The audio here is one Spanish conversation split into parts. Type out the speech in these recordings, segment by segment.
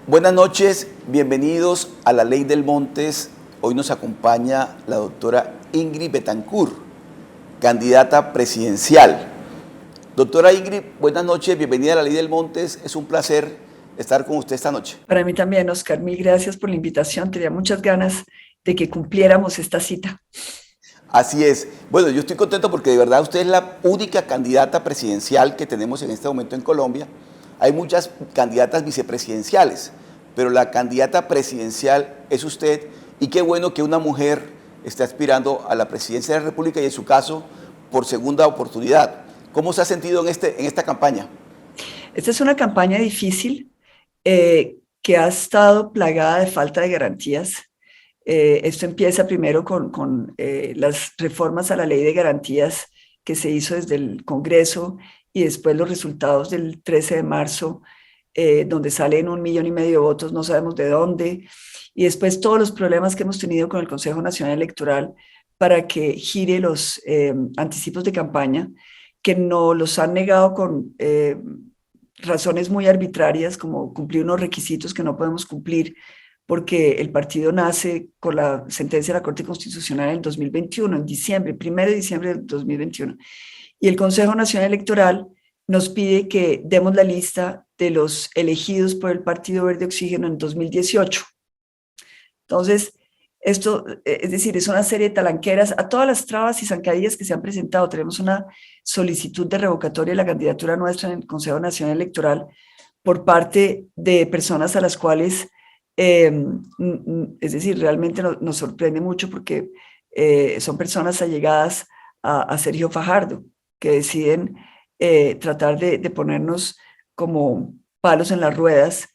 Buenas noches, bienvenidos a La Ley del Montes. Hoy nos acompaña la doctora Ingrid Betancourt, candidata presidencial. Doctora Ingrid, buenas noches, bienvenida a La Ley del Montes. Es un placer estar con usted esta noche. Para mí también, Oscar, mil gracias por la invitación. Tenía muchas ganas de que cumpliéramos esta cita. Así es. Bueno, yo estoy contento porque de verdad usted es la única candidata presidencial que tenemos en este momento en Colombia. Hay muchas candidatas vicepresidenciales, pero la candidata presidencial es usted, y qué bueno que una mujer esté aspirando a la presidencia de la República y en su caso por segunda oportunidad. ¿Cómo se ha sentido en esta campaña? Esta es una campaña difícil que ha estado plagada de falta de garantías. Esto empieza primero con las reformas a la ley de garantías que se hizo desde el Congreso y después los resultados del 13 de marzo, donde salen 1,5 millones de votos, no sabemos de dónde, y después todos los problemas que hemos tenido con el Consejo Nacional Electoral para que gire los anticipos de campaña, que nos los han negado con razones muy arbitrarias, como cumplir unos requisitos que no podemos cumplir, porque el partido nace con la sentencia de la Corte Constitucional en el 2021, en diciembre, 1 de diciembre del 2021. Y el Consejo Nacional Electoral nos pide que demos la lista de los elegidos por el Partido Verde Oxígeno en 2018. Entonces, esto, es decir, es una serie de talanqueras a todas las trabas y zancadillas que se han presentado. Tenemos una solicitud de revocatoria de la candidatura nuestra en el Consejo Nacional Electoral por parte de personas a las cuales, es decir, realmente nos sorprende mucho porque son personas allegadas a Sergio Fajardo, que deciden tratar de ponernos como palos en las ruedas.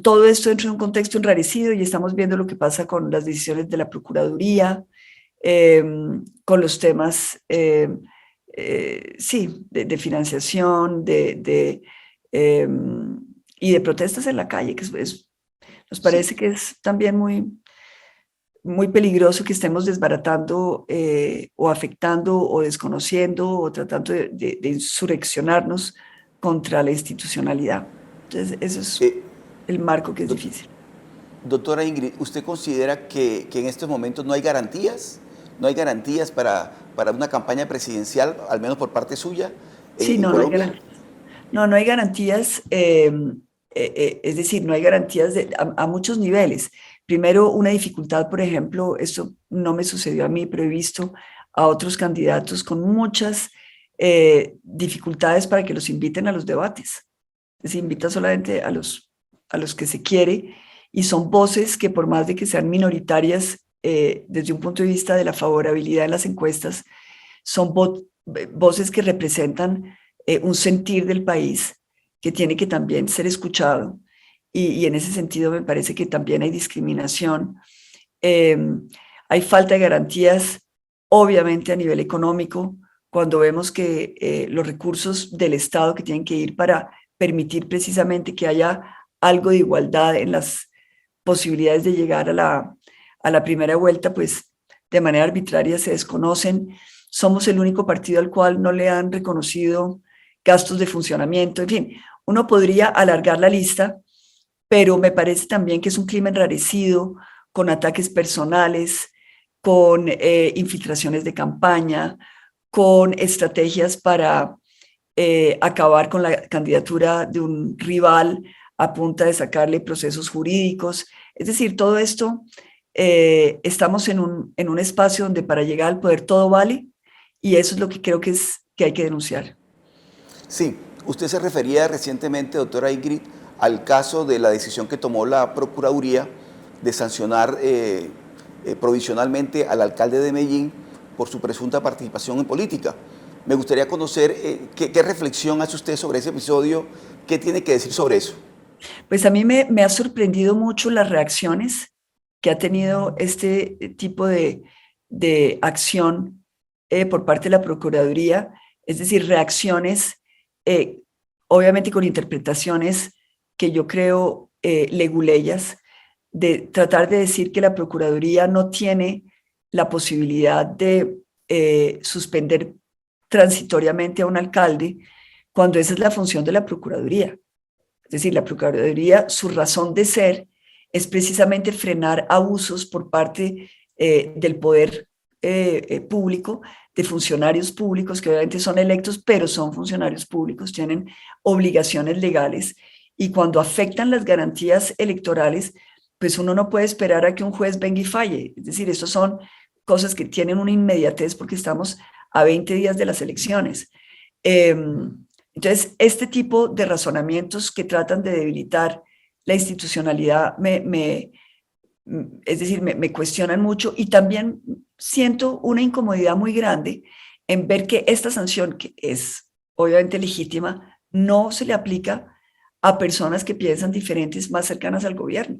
Todo esto dentro de un contexto enrarecido, y estamos viendo lo que pasa con las decisiones de la Procuraduría, con los temas, sí, de financiación, y de protestas en la calle, que nos parece Sí. que es también muy peligroso que estemos desbaratando o afectando o desconociendo o tratando de insurreccionarnos contra la institucionalidad. Entonces, eso es Eh, el marco que es doc- difícil. Doctora Ingrid, ¿usted considera que en estos momentos no hay garantías? ¿No hay garantías para una campaña presidencial, al menos por parte suya, Sí, en no, no hay Colombia? garantías. No hay garantías, es decir, no hay garantías a muchos niveles. Primero, una dificultad, por ejemplo, esto no me sucedió a mí, pero he visto a otros candidatos con muchas dificultades para que los inviten a los debates. Se invita solamente a los que se quiere, y son voces que, por más de que sean minoritarias desde un punto de vista de la favorabilidad en las encuestas, son voces que representan un sentir del país que tiene que también ser escuchado, y en ese sentido me parece que también hay discriminación. Eh, Hay falta de garantías, obviamente, a nivel económico, cuando vemos que los recursos del Estado que tienen que ir para permitir precisamente que haya algo de igualdad en las posibilidades de llegar a la primera vuelta, pues de manera arbitraria se desconocen. Somos el único partido al cual no le han reconocido gastos de funcionamiento. En fin, uno podría alargar la lista, pero me parece también que es un clima enrarecido, con ataques personales, con infiltraciones de campaña, con estrategias para acabar con la candidatura de un rival a punta de sacarle procesos jurídicos. Es decir, todo esto, estamos en un espacio donde para llegar al poder todo vale, y eso es lo que creo que hay que denunciar. Sí, usted se refería recientemente, doctora Ingrid, al caso de la decisión que tomó la Procuraduría de sancionar provisionalmente al alcalde de Medellín por su presunta participación en política. Me gustaría conocer qué reflexión hace usted sobre ese episodio, qué tiene que decir sobre eso. Pues a mí me ha sorprendido mucho las reacciones que ha tenido este tipo de acción por parte de la Procuraduría, es decir, reacciones eh, obviamente con interpretaciones que yo creo leguleyas, de tratar de decir que la Procuraduría no tiene la posibilidad de suspender transitoriamente a un alcalde, cuando esa es la función de la Procuraduría. Es decir, la Procuraduría, su razón de ser es precisamente frenar abusos por parte del poder público, de funcionarios públicos que obviamente son electos, pero son funcionarios públicos, tienen obligaciones legales y cuando afectan las garantías electorales, pues uno no puede esperar a que un juez venga y falle. Es decir, estos son cosas que tienen una inmediatez porque estamos a 20 días de las elecciones. Entonces, este tipo de razonamientos que tratan de debilitar la institucionalidad es decir, me cuestionan mucho y también siento una incomodidad muy grande en ver que esta sanción, que es obviamente legítima, no se le aplica a personas que piensan diferentes más cercanas al gobierno.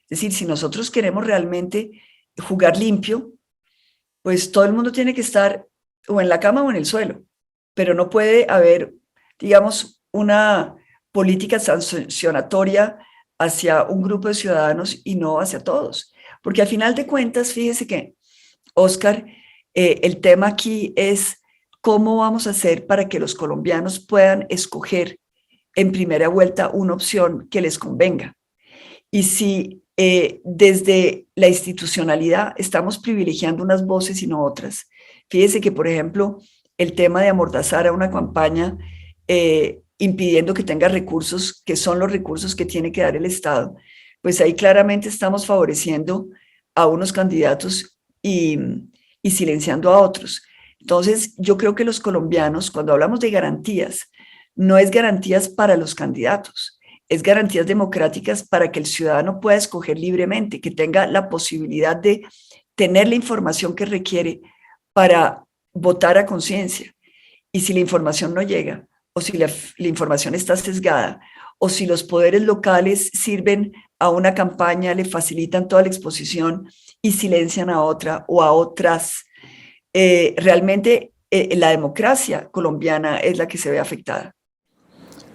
Es decir, si nosotros queremos realmente jugar limpio, pues todo el mundo tiene que estar o en la cama o en el suelo, pero no puede haber, digamos, una política sancionatoria hacia un grupo de ciudadanos y no hacia todos. Porque al final de cuentas, fíjese que, Oscar, el tema aquí es cómo vamos a hacer para que los colombianos puedan escoger en primera vuelta una opción que les convenga. Y si desde la institucionalidad estamos privilegiando unas voces y no otras. Fíjese que, por ejemplo, el tema de amordazar a una campaña impidiendo que tenga recursos, que son los recursos que tiene que dar el Estado, pues ahí claramente estamos favoreciendo a unos candidatos y silenciando a otros. Entonces, yo creo que los colombianos, cuando hablamos de garantías, no es garantías para los candidatos, es garantías democráticas para que el ciudadano pueda escoger libremente, que tenga la posibilidad de tener la información que requiere para votar a conciencia. Y si la información no llega, o si la información está sesgada, o si los poderes locales sirven a una campaña, le facilitan toda la exposición y silencian a otra o a otras, realmente la democracia colombiana es la que se ve afectada.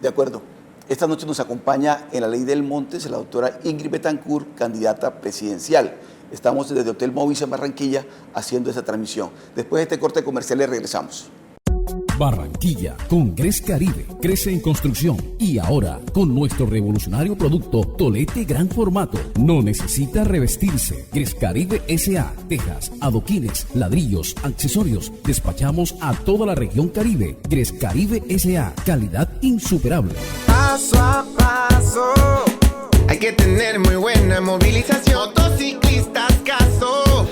De acuerdo. Esta noche nos acompaña en la Ley del Montes la doctora Ingrid Betancourt, candidata presidencial. Estamos desde Hotel Movis en Barranquilla haciendo esta transmisión. Después de este corte comercial regresamos. Barranquilla, con Gres Caribe, crece en construcción y ahora con nuestro revolucionario producto Tolete Gran Formato. No necesita revestirse. Gres Caribe S.A. Tejas, adoquines, ladrillos, accesorios. Despachamos a toda la región Caribe. Gres Caribe S.A. Calidad insuperable. Paso a paso, hay que tener muy buena movilización. Motociclistas, caso.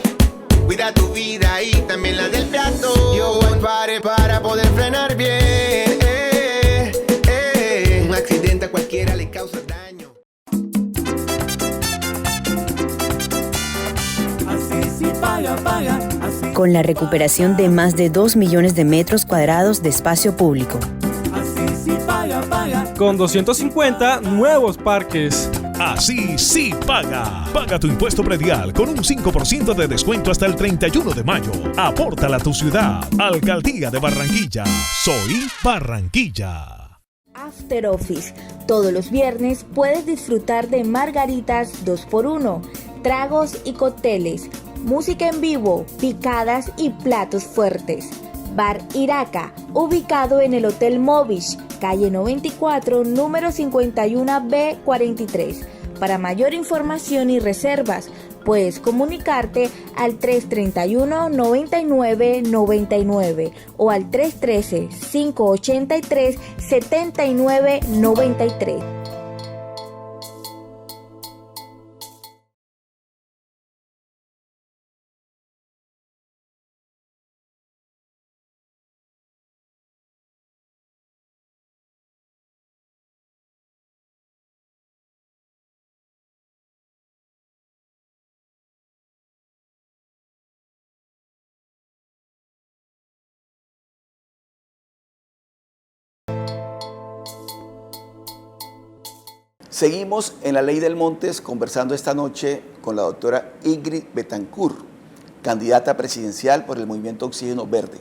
Cuida tu vida y también la del peatón. Yo voy para poder frenar bien. Un accidente a cualquiera le causa daño. Así sí paga. Así con la recuperación de más de 2 millones de metros cuadrados de espacio público. Así sí paga. Con 250 nuevos parques. Así sí paga. Paga tu impuesto predial con un 5% de descuento hasta el 31 de mayo. Apórtala a tu ciudad. Alcaldía de Barranquilla. Soy Barranquilla. After Office. Todos los viernes puedes disfrutar de margaritas 2x1, tragos y cócteles, música en vivo, picadas y platos fuertes. Bar Iraca, ubicado en el Hotel Movish, calle 94, número 51B43. Para mayor información y reservas, puedes comunicarte al 331-9999 o al 313-583-7993. Seguimos en la Ley del Montes conversando esta noche con la doctora Ingrid Betancourt, candidata presidencial por el Movimiento Oxígeno Verde.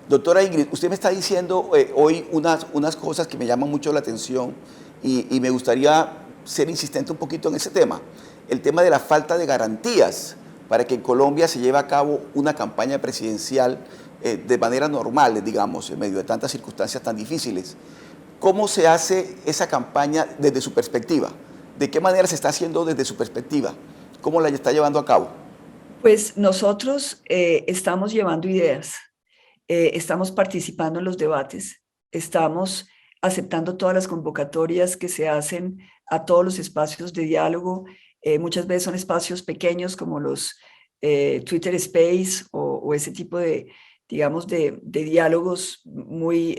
Doctora Ingrid, usted me está diciendo hoy unas cosas que me llaman mucho la atención y me gustaría ser insistente un poquito en ese tema. El tema de la falta de garantías para que en Colombia se lleve a cabo una campaña presidencial de manera normal, digamos, en medio de tantas circunstancias tan difíciles. ¿Cómo se hace esa campaña desde su perspectiva? ¿De qué manera se está haciendo desde su perspectiva? ¿Cómo la está llevando a cabo? Pues nosotros estamos llevando ideas, estamos participando en los debates, estamos aceptando todas las convocatorias que se hacen a todos los espacios de diálogo. Muchas veces son espacios pequeños como los Twitter Space o ese tipo de, digamos, de diálogos muy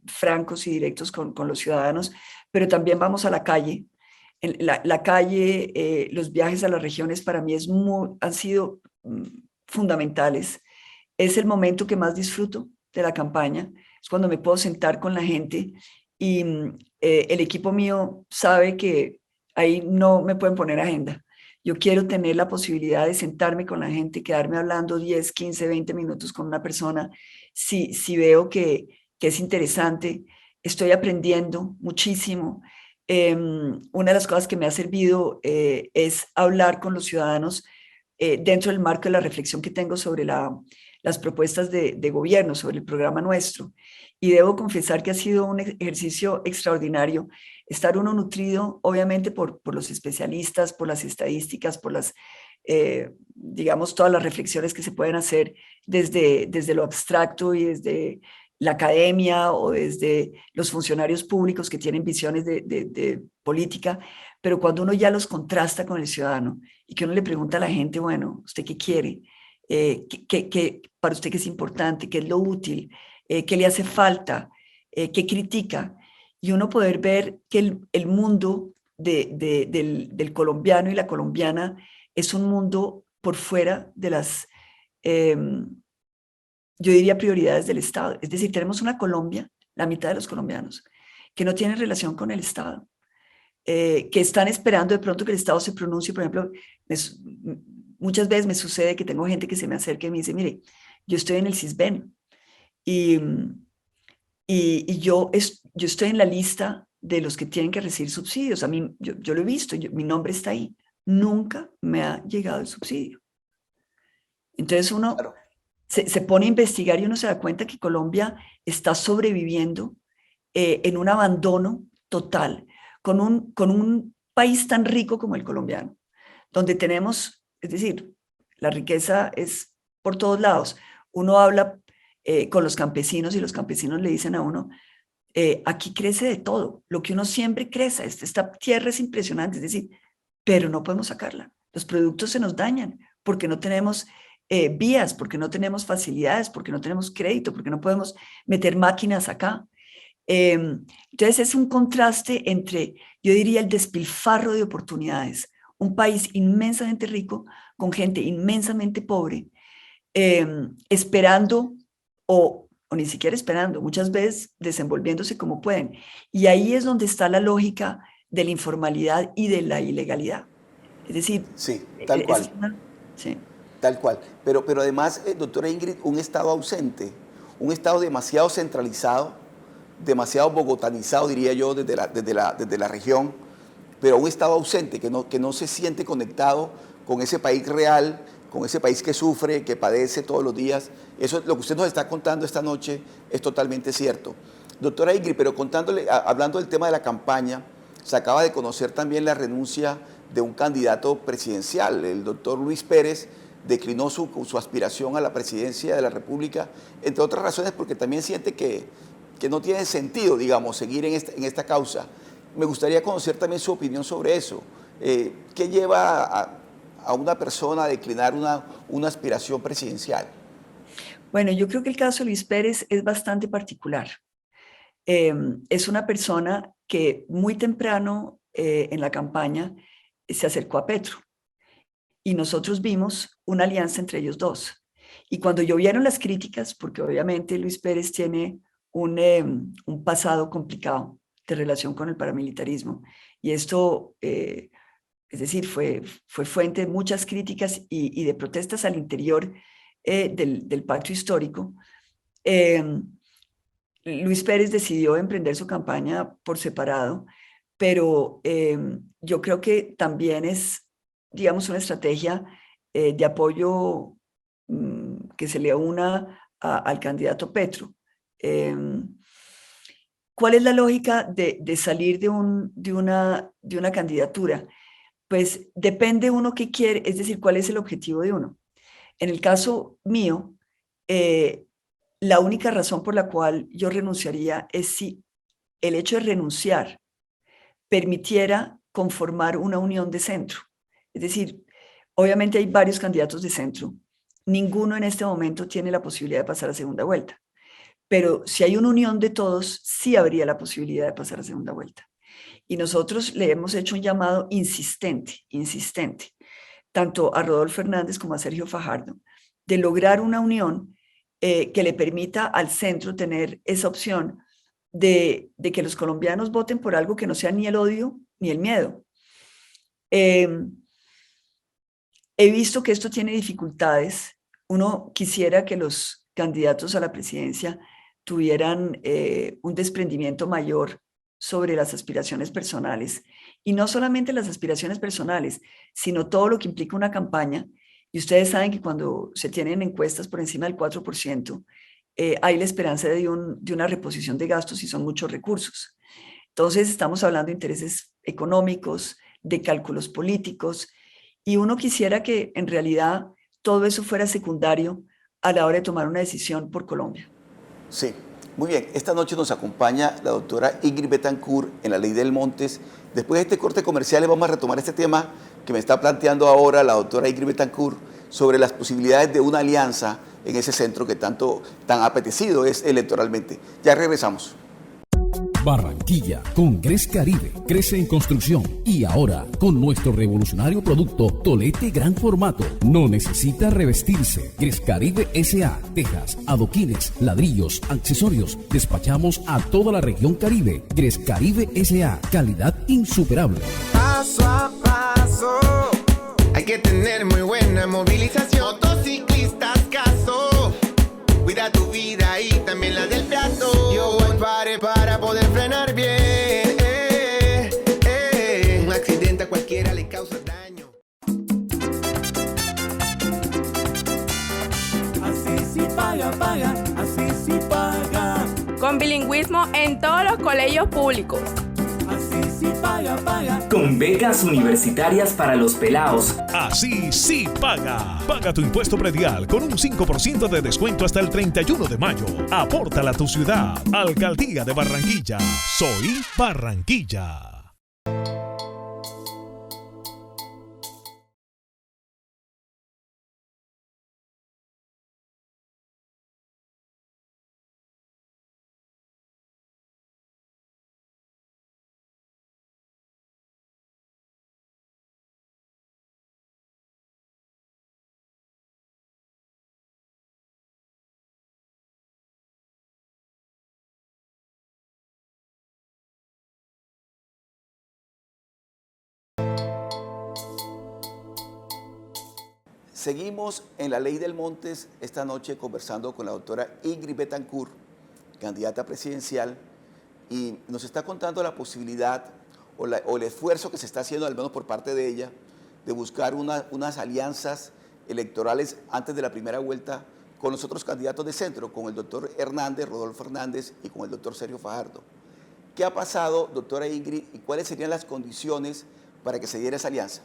francos y directos con los ciudadanos, pero también vamos a la calle. La calle, los viajes a las regiones para mí han sido fundamentales. Es el momento que más disfruto de la campaña, es cuando me puedo sentar con la gente y el equipo mío sabe que ahí no me pueden poner agenda. Yo quiero tener la posibilidad de sentarme con la gente, quedarme hablando 10, 15, 20 minutos con una persona. Si veo que es interesante, estoy aprendiendo muchísimo. Una de las cosas que me ha servido es hablar con los ciudadanos dentro del marco de la reflexión que tengo sobre las propuestas de gobierno, sobre el programa nuestro. Y debo confesar que ha sido un ejercicio extraordinario estar uno nutrido, obviamente, por los especialistas, por las estadísticas, por las, digamos, todas las reflexiones que se pueden hacer desde lo abstracto y desde la academia o desde los funcionarios públicos que tienen visiones de política, pero cuando uno ya los contrasta con el ciudadano y que uno le pregunta a la gente, bueno, ¿usted qué quiere? Para usted qué es importante, qué es lo útil, qué le hace falta, qué critica, y uno poder ver que el mundo del colombiano y la colombiana es un mundo por fuera de las, yo diría, prioridades del Estado. Es decir, tenemos una Colombia, la mitad de los colombianos, que no tienen relación con el Estado, que están esperando de pronto que el Estado se pronuncie. Por ejemplo, muchas veces me sucede que tengo gente que se me acerca y me dice, mire, yo estoy en el CISBEN y yo estoy en la lista de los que tienen que recibir subsidios. A mí, yo lo he visto, mi nombre está ahí. Nunca me ha llegado el subsidio. Entonces uno se pone a investigar y uno se da cuenta que Colombia está sobreviviendo en un abandono total, con un país tan rico como el colombiano, donde tenemos, es decir, la riqueza es por todos lados. Uno habla con los campesinos y los campesinos le dicen a uno, aquí crece de todo, lo que uno siempre crece, esta tierra es impresionante, es decir, pero no podemos sacarla. Los productos se nos dañan porque no tenemos vías, porque no tenemos facilidades, porque no tenemos crédito, porque no podemos meter máquinas acá. Entonces es un contraste entre, yo diría, el despilfarro de oportunidades, un país inmensamente rico con gente inmensamente pobre, esperando o ni siquiera esperando, muchas veces desenvolviéndose como pueden. Y ahí es donde está la lógica de la informalidad y de la ilegalidad. Es decir, sí, tal cual. Sí. Tal cual. Pero además, doctora Ingrid, un Estado ausente, un Estado demasiado centralizado, demasiado bogotanizado, diría yo, desde la región, pero un Estado ausente que no se siente conectado con ese país real, con ese país que sufre, que padece todos los días. Eso, lo que usted nos está contando esta noche, es totalmente cierto. Doctora Ingrid, pero hablando del tema de la campaña, se acaba de conocer también la renuncia de un candidato presidencial. El doctor Luis Pérez declinó su aspiración a la presidencia de la República, entre otras razones porque también siente que no tiene sentido, digamos, seguir en esta causa. Me gustaría conocer también su opinión sobre eso. ¿Qué lleva a una persona a declinar una aspiración presidencial? Bueno, yo creo que el caso de Luis Pérez es bastante particular. Es una persona que muy temprano en la campaña se acercó a Petro y nosotros vimos una alianza entre ellos dos. Y cuando llovieron las críticas, porque obviamente Luis Pérez tiene un pasado complicado de relación con el paramilitarismo, y esto, es decir, fue fuente de muchas críticas y de protestas al interior del pacto histórico. Luis Pérez decidió emprender su campaña por separado, pero yo creo que también es, digamos, una estrategia de apoyo que se le una al candidato Petro. ¿Cuál es la lógica de salir de una candidatura? Pues depende uno qué quiere, es decir, cuál es el objetivo de uno. En el caso mío, la única razón por la cual yo renunciaría es si el hecho de renunciar permitiera conformar una unión de centro. Es decir, obviamente hay varios candidatos de centro. Ninguno en este momento tiene la posibilidad de pasar a segunda vuelta. Pero si hay una unión de todos, sí habría la posibilidad de pasar a segunda vuelta. Y nosotros le hemos hecho un llamado insistente, tanto a Rodolfo Hernández como a Sergio Fajardo, de lograr una unión que le permita al centro tener esa opción de que los colombianos voten por algo que no sea ni el odio ni el miedo. He visto que esto tiene dificultades. Uno quisiera que los candidatos a la presidencia tuvieran un desprendimiento mayor sobre las aspiraciones personales, y no solamente las aspiraciones personales, sino todo lo que implica una campaña. Y ustedes saben que cuando se tienen encuestas por encima del 4%, hay la esperanza de una reposición de gastos y son muchos recursos. Entonces estamos hablando de intereses económicos, de cálculos políticos, y uno quisiera que en realidad todo eso fuera secundario a la hora de tomar una decisión por Colombia. Sí, muy bien. Esta noche nos acompaña la doctora Ingrid Betancourt en La Ley del Montes. Después de este corte comercial vamos a retomar este tema que me está planteando ahora la doctora Ingrid Betancourt sobre las posibilidades de una alianza en ese centro que tan apetecido es electoralmente. Ya regresamos. Barranquilla, con Gres Caribe, crece en construcción y ahora con nuestro revolucionario producto Tolete Gran Formato. No necesita revestirse. Gres Caribe S.A. Tejas, adoquines, ladrillos, accesorios. Despachamos a toda la región Caribe. Gres Caribe S.A. Calidad insuperable. Paso a paso, hay que tener muy buena movilización. Motociclistas, caso, cuida tu vida y también la del peatón. Yo voy para poder frenar bien. Un accidente a cualquiera le causa daño. Así sí paga, así sí paga. Con bilingüismo en todos los colegios públicos. Así sí paga. Con becas universitarias para los pelaos. Así sí paga. Paga tu impuesto predial con un 5% de descuento hasta el 31 de mayo. Apórtala a tu ciudad. Alcaldía de Barranquilla. Soy Barranquilla. Seguimos en La Ley del Montes esta noche conversando con la doctora Ingrid Betancourt, candidata presidencial, y nos está contando la posibilidad o el esfuerzo que se está haciendo, al menos por parte de ella, de buscar unas alianzas electorales antes de la primera vuelta con los otros candidatos de centro, con el doctor Hernández, Rodolfo Hernández, y con el doctor Sergio Fajardo. ¿Qué ha pasado, doctora Ingrid, y cuáles serían las condiciones para que se diera esa alianza?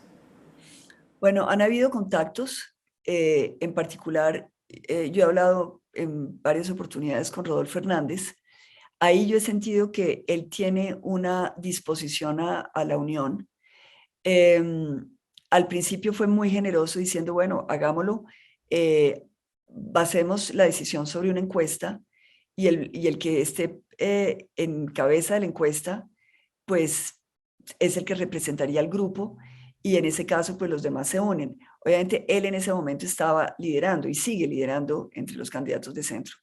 Bueno, han habido contactos, en particular, yo he hablado en varias oportunidades con Rodolfo Hernández. Ahí yo he sentido que él tiene una disposición a la unión. Al principio fue muy generoso diciendo, bueno, hagámoslo, basemos la decisión sobre una encuesta y el que esté en cabeza de la encuesta, pues es el que representaría al grupo. Y en ese caso, pues los demás se unen. Obviamente, él en ese momento estaba liderando y sigue liderando entre los candidatos de centro.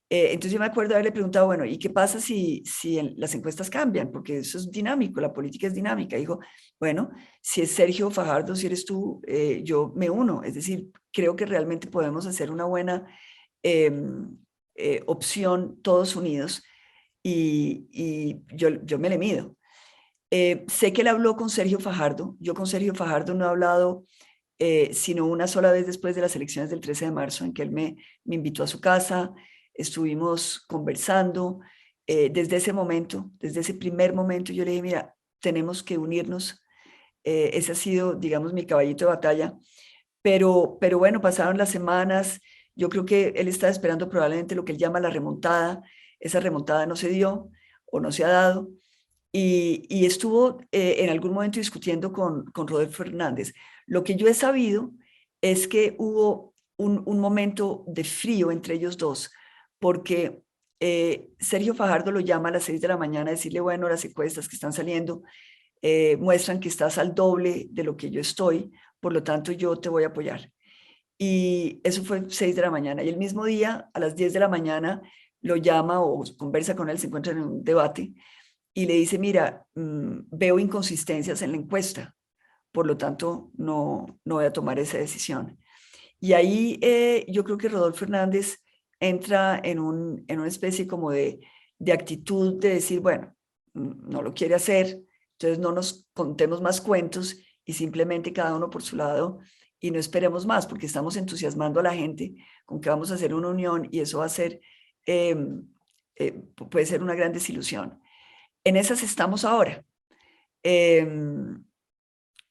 Entonces yo me acuerdo haberle preguntado, bueno, ¿y qué pasa si las encuestas cambian? Porque eso es dinámico, la política es dinámica. Dijo, bueno, si es Sergio Fajardo, si eres tú, yo me uno. Es decir, creo que realmente podemos hacer una buena opción todos unidos y yo me le mido. Sé que él habló con Sergio Fajardo. Yo con Sergio Fajardo no he hablado sino una sola vez después de las elecciones del 13 de marzo, en que él me invitó a su casa, estuvimos conversando, desde ese momento, desde ese primer momento, yo le dije, mira, tenemos que unirnos. Ese ha sido, digamos, mi caballito de batalla. Pero bueno, pasaron las semanas. Yo creo que él estaba esperando probablemente lo que él llama la remontada. Esa remontada no se dio o no se ha dado. Y estuvo en algún momento discutiendo con Rodolfo Hernández. Lo que yo he sabido es que hubo un momento de frío entre ellos dos, porque Sergio Fajardo lo llama a las 6 de la mañana a decirle, bueno, las encuestas que están saliendo muestran que estás al doble de lo que yo estoy, por lo tanto yo te voy a apoyar. Y eso fue 6 de la mañana. Y el mismo día, a las 10 de la mañana, lo llama o conversa con él, se encuentra en un debate, y le dice, mira, veo inconsistencias en la encuesta, por lo tanto no voy a tomar esa decisión. Y ahí yo creo que Rodolfo Hernández entra en una especie como de actitud de decir, bueno, no lo quiere hacer, entonces no nos contemos más cuentos y simplemente cada uno por su lado y no esperemos más, porque estamos entusiasmando a la gente con que vamos a hacer una unión y eso va a ser, puede ser una gran desilusión. En esas estamos ahora.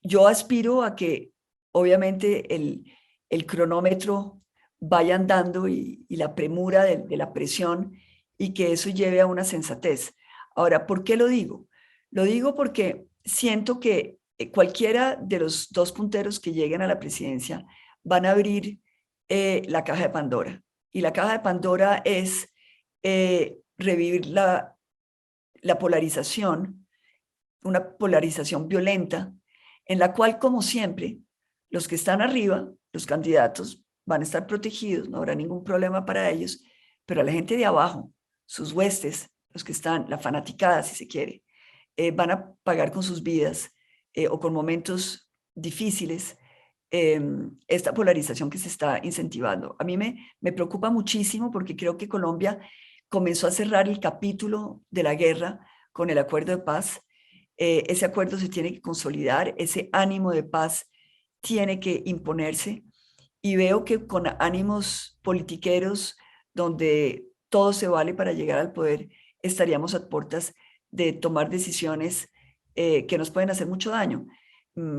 Yo aspiro a que obviamente el cronómetro vaya andando y la premura de la presión y que eso lleve a una sensatez. Ahora, ¿por qué lo digo? Lo digo porque siento que cualquiera de los dos punteros que lleguen a la presidencia van a abrir la caja de Pandora. Y la caja de Pandora es revivir la polarización, una polarización violenta, en la cual, como siempre, los que están arriba, los candidatos, van a estar protegidos, no habrá ningún problema para ellos, pero a la gente de abajo, sus huestes, los que están, la fanaticada, si se quiere, van a pagar con sus vidas o con momentos difíciles esta polarización que se está incentivando. A mí me preocupa muchísimo porque creo que Colombia comenzó a cerrar el capítulo de la guerra con el acuerdo de paz. Ese acuerdo se tiene que consolidar, ese ánimo de paz tiene que imponerse y veo que con ánimos politiqueros donde todo se vale para llegar al poder, estaríamos a puertas de tomar decisiones que nos pueden hacer mucho daño.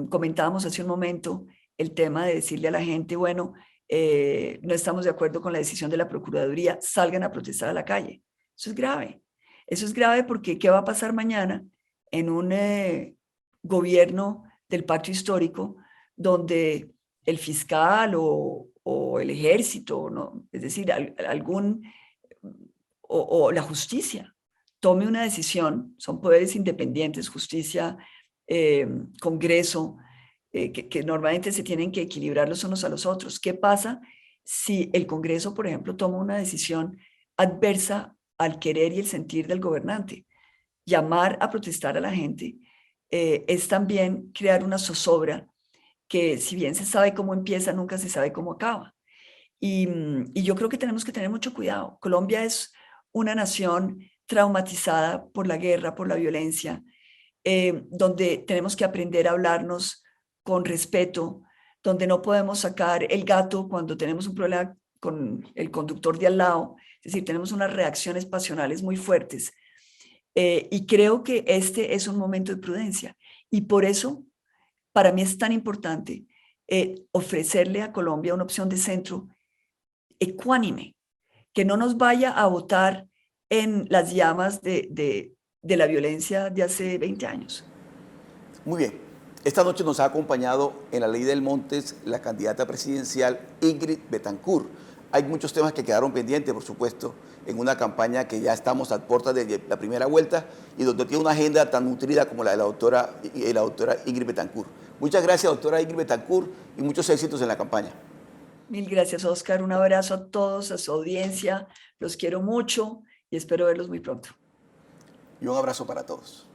Comentábamos hace un momento el tema de decirle a la gente, bueno, no estamos de acuerdo con la decisión de la Procuraduría, salgan a protestar a la calle. Eso es grave. Eso es grave porque ¿qué va a pasar mañana en un gobierno del pacto histórico donde el fiscal o el ejército, ¿no? Es decir, o la justicia tome una decisión, son poderes independientes, justicia, Congreso, que normalmente se tienen que equilibrar los unos a los otros. ¿Qué pasa si el Congreso, por ejemplo, toma una decisión adversa al querer y el sentir del gobernante? Llamar a protestar a la gente es también crear una zozobra que, si bien se sabe cómo empieza, nunca se sabe cómo acaba. Y yo creo que tenemos que tener mucho cuidado. Colombia es una nación traumatizada por la guerra, por la violencia, donde tenemos que aprender a hablarnos con respeto, donde no podemos sacar el gato cuando tenemos un problema con el conductor de al lado, es decir, tenemos unas reacciones pasionales muy fuertes. Y creo que este es un momento de prudencia. Y por eso, para mí es tan importante ofrecerle a Colombia una opción de centro ecuánime, que no nos vaya a botar en las llamas de la violencia de hace 20 años. Muy bien. Esta noche nos ha acompañado en la Ley del Montes la candidata presidencial Ingrid Betancourt. Hay muchos temas que quedaron pendientes, por supuesto, en una campaña que ya estamos a puertas de la primera vuelta y donde tiene una agenda tan nutrida como la de la doctora Ingrid Betancourt. Muchas gracias, doctora Ingrid Betancourt, y muchos éxitos en la campaña. Mil gracias, Oscar. Un abrazo a todos, a su audiencia. Los quiero mucho y espero verlos muy pronto. Y un abrazo para todos.